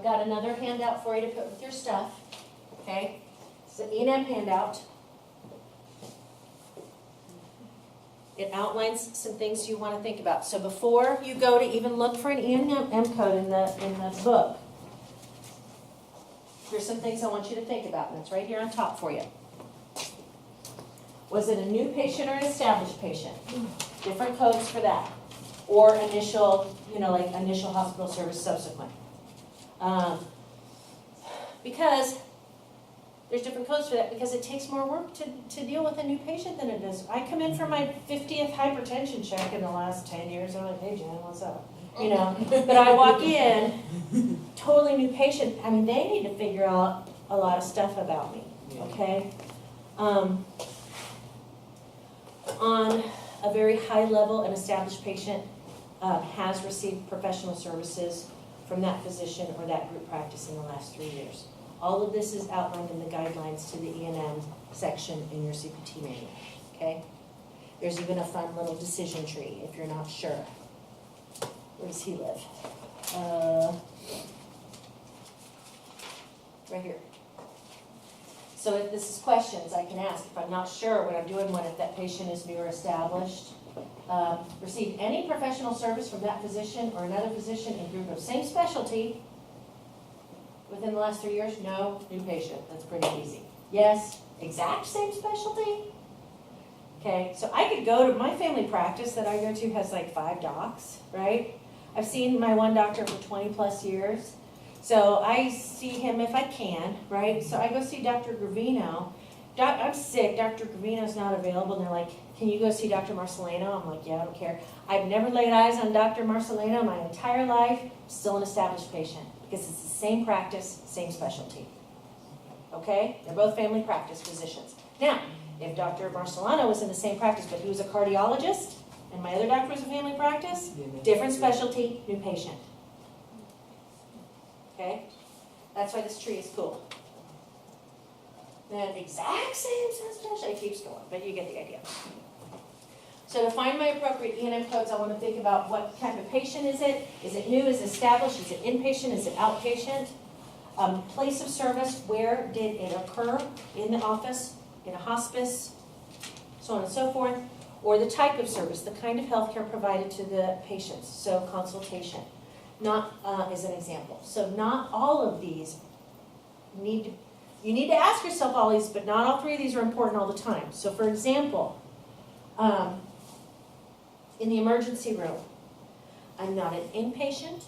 got another handout for you to put with your stuff, okay? It's an E&M handout. It outlines some things you want to think about. So before you go to even look for an E&M code in the book, here's some things I want you to think about, and it's right here on top for you. Was it a new patient or an established patient? Different codes for that. Or initial, like initial hospital service subsequent. Because there's different codes for that, because it takes more work to deal with a new patient than it does. I come in for my 50th hypertension check in the last 10 years. I'm like, hey, Jen, what's up? But I walk in, totally new patient. I mean, they need to figure out a lot of stuff about me, okay? On a very high level, an established patient has received professional services from that physician or that group practice in the last 3 years. All of this is outlined in the guidelines to the E&M section in your CPT manual, okay? There's even a fun little decision tree if you're not sure. Where does he live? Right here. So if this is questions I can ask, if I'm not sure when I'm doing one, if that patient is new or established, received any professional service from that physician or another physician in group of same specialty within the last 3 years? No, new patient. That's pretty easy. Yes, exact same specialty? Okay, so I could go to my family practice that I go to has like 5 docs, right? I've seen my one doctor for 20 plus years. So I see him if I can, right? So I go see Dr. Gravino. I'm sick, Dr. Gravino's not available, and they're like, can you go see Dr. Marcelino? I'm like, yeah, I don't care. I've never laid eyes on Dr. Marcelino my entire life, still an established patient, because it's the same practice, same specialty. Okay? They're both family practice physicians. Now, if Dr. Marcelino was in the same practice, but he was a cardiologist, and my other doctor was a family practice, different specialty, new patient. Okay? That's why this tree is cool. Then exact same specialty, it keeps going, but you get the idea. So to find my appropriate E&M codes, I want to think about what type of patient is it? Is it new? Is it established? Is it inpatient? Is it outpatient? Place of service, where did it occur? In the office, in a hospice, so on and so forth. Or the type of service, the kind of healthcare provided to the patients, so consultation. Not as an example. So not all of these you need to ask yourself all these, but not all 3 of these are important all the time. So for example, in the emergency room, I'm not an inpatient,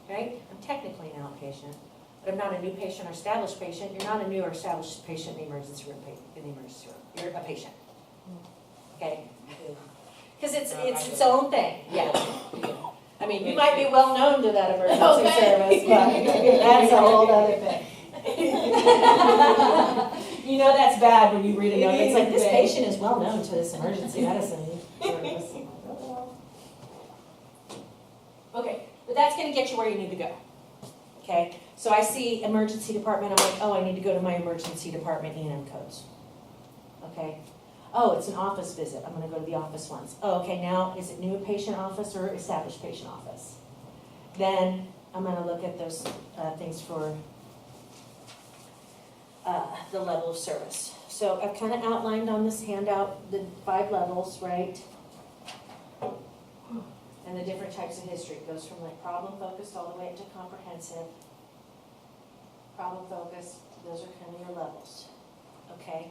right? I'm technically an outpatient, but I'm not a new patient or established patient. You're not a new or established patient in the emergency room. You're a patient. Okay? Because it's its own thing. Yeah. I mean, you might be well known to that emergency service, but that's a whole other thing. That's bad when you read a note. It's like, this patient is well known to this emergency medicine service. Okay, but that's going to get you where you need to go. Okay, so I see emergency department. I'm like, oh, I need to go to my emergency department E&M codes. Okay. Oh, it's an office visit. I'm going to go to the office ones. Oh, okay, now is it new patient office or established patient office? Then I'm going to look at those things for the level of service. So I've kind of outlined on this handout the 5 levels, right? And the different types of history. It goes from like problem focused all the way up to comprehensive. Problem focused, those are kind of your levels. Okay?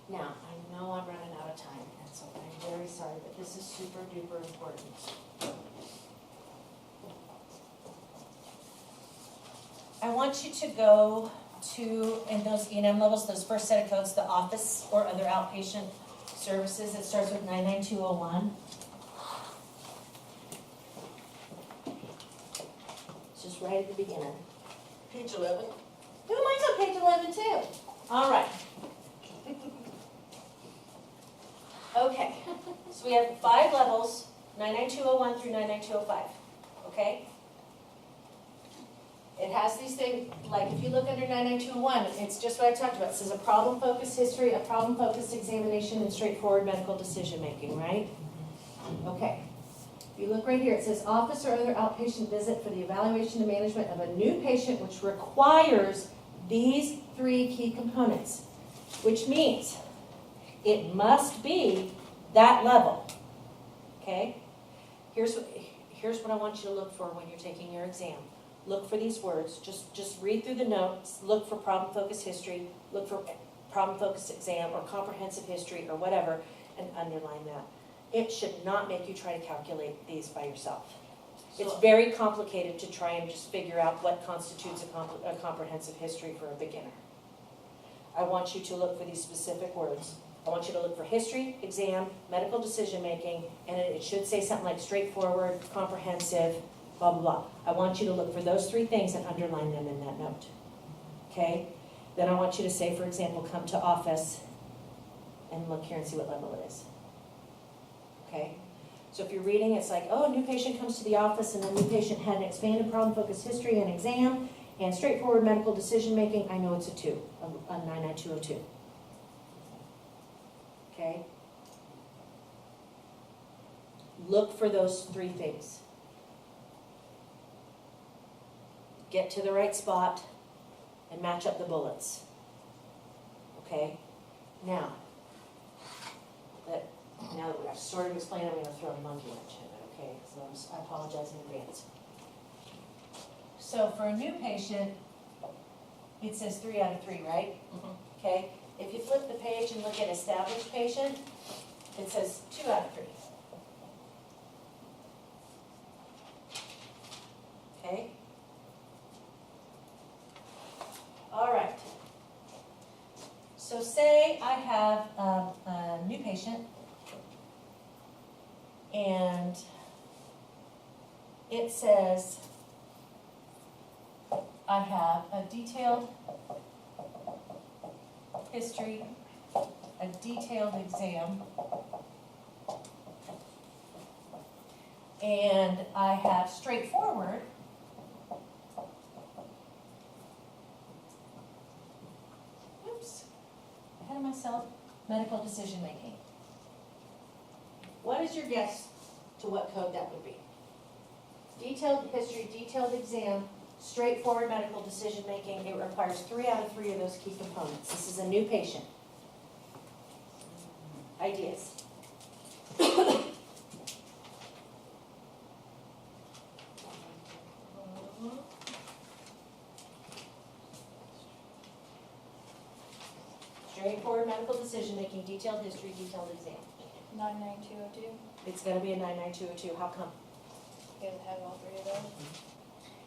Now, I know I'm running out of time, and so I'm very sorry, but this is super duper important. I want you to go to, in those E&M levels, those first set of codes, the office or other outpatient services. It starts with 99201. It's just right at the beginning. Page 11. Ooh, mine's on page 11 too. All right. Okay, so we have 5 levels, 99201 through 99205, okay? It has these things, like if you look under 99201, it's just what I talked about. It says a problem-focused history, a problem-focused examination, and straightforward medical decision-making, right? Okay. If you look right here, it says office or other outpatient visit for the evaluation and management of a new patient which requires these 3 key components, which means it must be that level, okay? Here's what I want you to look for when you're taking your exam. Look for these words, just read through the notes, look for problem-focused history, look for problem-focused exam or comprehensive history or whatever, and underline that. It should not make you try to calculate these by yourself. It's very complicated to try and just figure out what constitutes a comprehensive history for a beginner. I want you to look for these specific words. I want you to look for history, exam, medical decision-making, and it should say something like straightforward, comprehensive, blah, blah, blah. I want you to look for those 3 things and underline them in that note, okay? Then I want you to say, for example, come to office and look here and see what level it is, okay? So if you're reading, it's like, oh, a new patient comes to the office and the new patient had an expanded problem-focused history and exam and straightforward medical decision-making. I know it's a 2, a 99202. Okay? Look for those 3 things. Get to the right spot and match up the bullets. Okay? Now that I've sort of explained it, I'm going to throw a monkey wrench in it, okay? So I apologize in advance. So for a new patient, it says 3 out of 3, right? Mm-hmm. Okay? If you flip the page and look at established patient, it says 2 out of 3. Okay? All right. So say I have a new patient and it says I have a detailed history, a detailed exam, and I have straightforward, ahead of myself, medical decision making. What is your guess to what code that would be? Detailed history, detailed exam, straightforward medical decision making. It requires 3 out of 3 of those key components. This is a new patient. Ideas. Straightforward medical decision making, detailed history, detailed exam. 99202. It's going to be a 99202. How come? You guys have all 3 of those?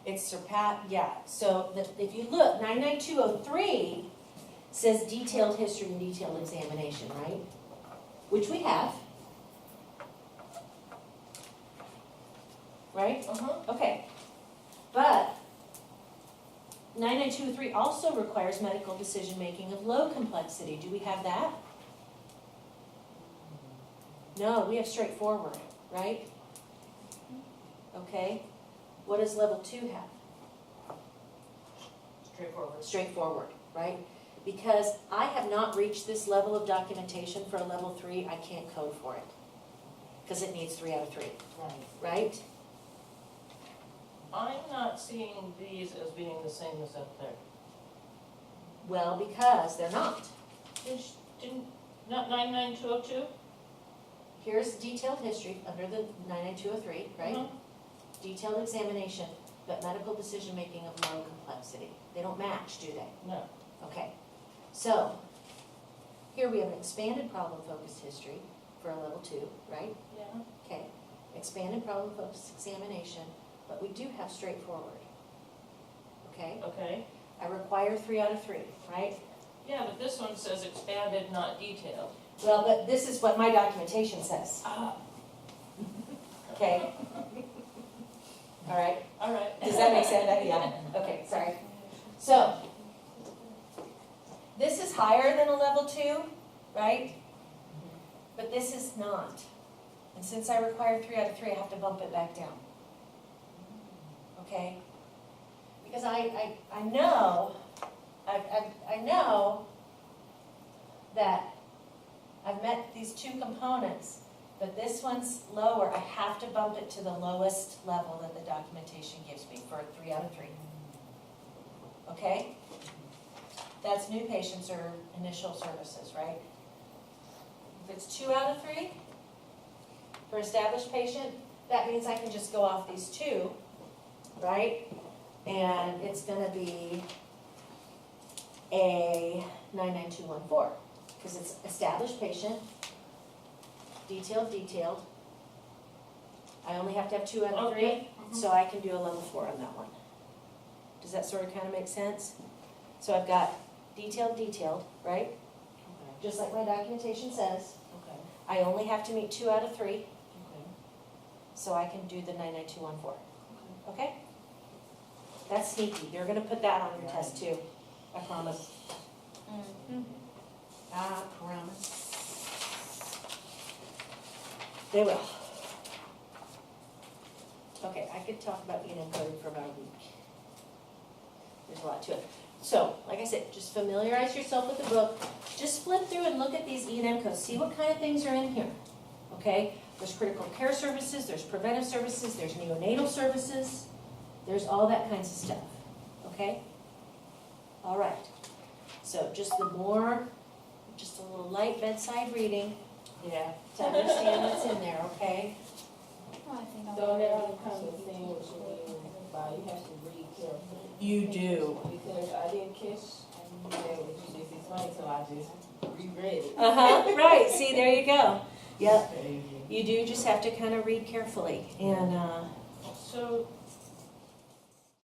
It's surpassed, yeah. So if you look, 99203 says detailed history and detailed examination, right? Which we have. Right? Okay. But 99203 also requires medical decision making of low complexity. Do we have that? No, we have straightforward, right? Okay. What does level 2 have? Straightforward. Straightforward, right? Because I have not reached this level of documentation for a level 3, I can't code for it. Because it needs 3 out of 3. Right. Right? I'm not seeing these as being the same as up there. Well, because they're not. Not 99202? Here's detailed history under the 99203, right? Mm-hmm. Detailed examination, but medical decision making of low complexity. They don't match, do they? No. Okay. So, here we have an expanded problem-focused history for a level 2, right? Yeah. Okay. Expanded problem-focused examination, but we do have straightforward. Okay? Okay. I require 3 out of 3, right? Yeah, but this one says expanded, not detailed. Well, but this is what my documentation says. Okay? All right? All right. Does that make sense? Yeah. Okay, sorry. So, this is higher than a level 2, right? But this is not. And since I require 3 out of 3, I have to bump it back down. Okay? Because I know that I've met these 2 components, But this one's lower, I have to bump it to the lowest level that the documentation gives me for a 3 out of 3. Okay? That's new patients or initial services, right? If it's 2 out of 3 for established patient, that means I can just go off these 2, right? And it's gonna be a 99214, because it's established patient, detailed. I only have to have 2 out of 3, Okay. so I can do a level 4 on that one. Does that sort of kind of make sense? So I've got detailed, right? Okay, Just like my documentation says. okay, I only have to meet 2 out of 3, okay. so I can do the 99214. Okay? That's sneaky. They're gonna put that on your test too. I promise. I promise. They will. Okay, I could talk about E&M coding for about a week. There's a lot to it. So, like I said, just familiarize yourself with the book. Just flip through and look at these E&M codes. See what kind of things are in here. Okay? There's critical care services, there's preventive services, there's neonatal services. There's all that kinds of stuff. Okay? All right. So just a little light bedside reading Yeah. to understand what's in there, okay? I think I'm. Don't ever come to saying what you mean by you have to read carefully. You do. Because I didn't catch what you just explained, so I just reread it. Uh-huh, right, see, there you go. Yep, Crazy. you do just have to kind of read carefully, and, So